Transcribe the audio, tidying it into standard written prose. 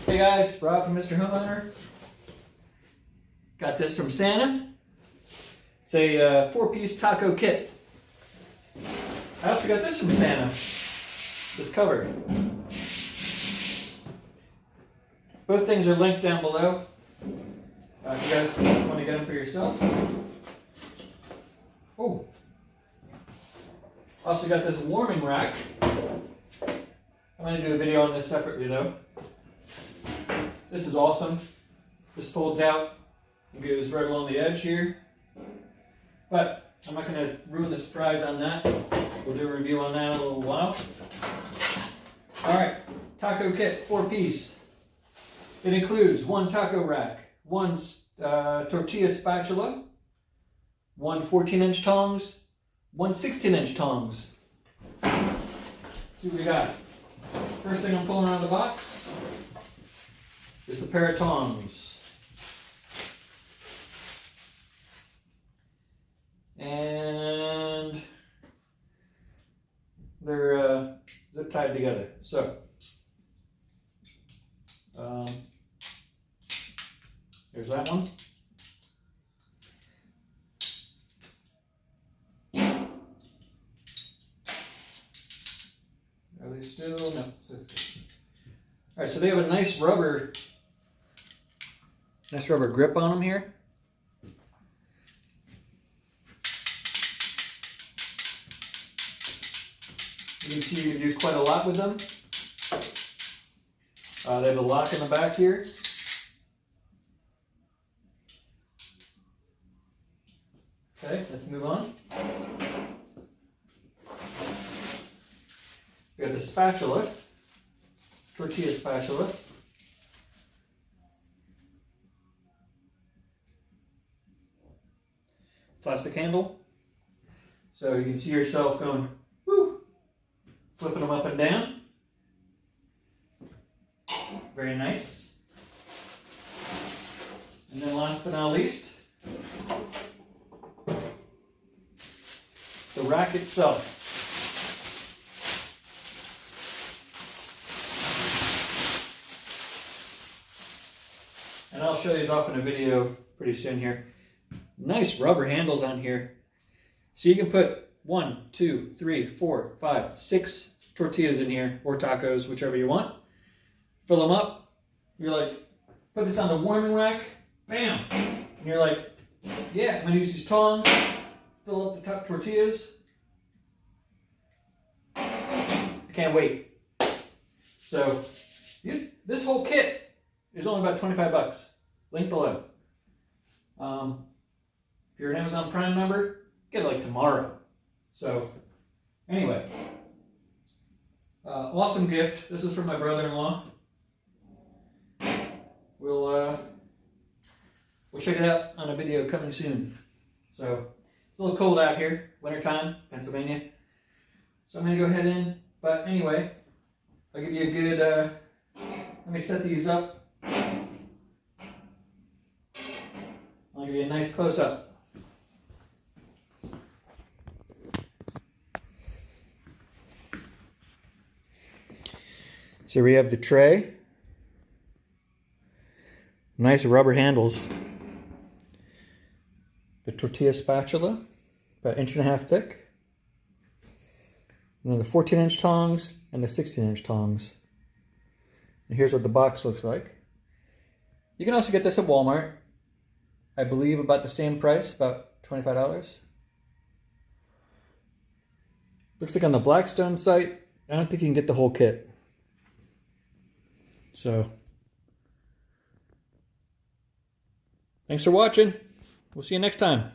Hey guys, Rob from Mr. Homeowner. Got this from Santa. It's a 4-piece taco kit. I also got this from Santa. This cover. Both things are linked down below. If you guys want to get them for yourself. Oh. Also got this warming rack. I'm going to do a video on this separately though. This is awesome. This folds out and goes right along the edge here. But I'm not going to ruin the surprise on that. We'll do a review on that in a little while. Alright, taco kit, 4-piece. It includes 1 taco rack, 1 tortilla spatula, 1 14-inch tongs, 1 16-inch tongs. Let's see what we got. First thing I'm pulling out of the box is the pair of tongs. And they're zip tied together. So, here's that one. Are they still? No. Alright, so they have a nice rubber grip on them here. You can see you can do quite a lot with them. They have a lock in the back here. Okay, let's move on. We got the spatula, tortilla spatula. Plastic handle. So you can see yourself going, woo, flipping them up and down. Very nice. And then last but not least, the rack itself. And I'll show these off in a video pretty soon here. Nice rubber handles on here. So you can put 1, 2, 3, 4, 5, 6 tortillas in here, or tacos, whichever you want. Fill them up. You're like, put this on the warming rack, bam! And you're like, yeah, I'm gonna use these tongs, fill up the tortillas. I can't wait. So, this whole kit is only about 25 bucks. Link below. If you're an Amazon Prime member, get it like tomorrow. So, anyway. Awesome gift. This is from my brother-in-law. We'll check it out on a video coming soon. So, it's a little cold out here. Wintertime, Pennsylvania. So I'm going to go ahead in. But anyway, I'll give you a good, let me set these up. I'll give you a nice close-up. So we have the tray. Nice rubber handles. The tortilla spatula, about 1.5 inches thick. And then the 14-inch tongs and the 16-inch tongs. And here's what the box looks like. You can also get this at Walmart. I believe about the same price, about $25. Looks like on the Blackstone site, I don't think you can get the whole kit. So, thanks for watching. We'll see you next time.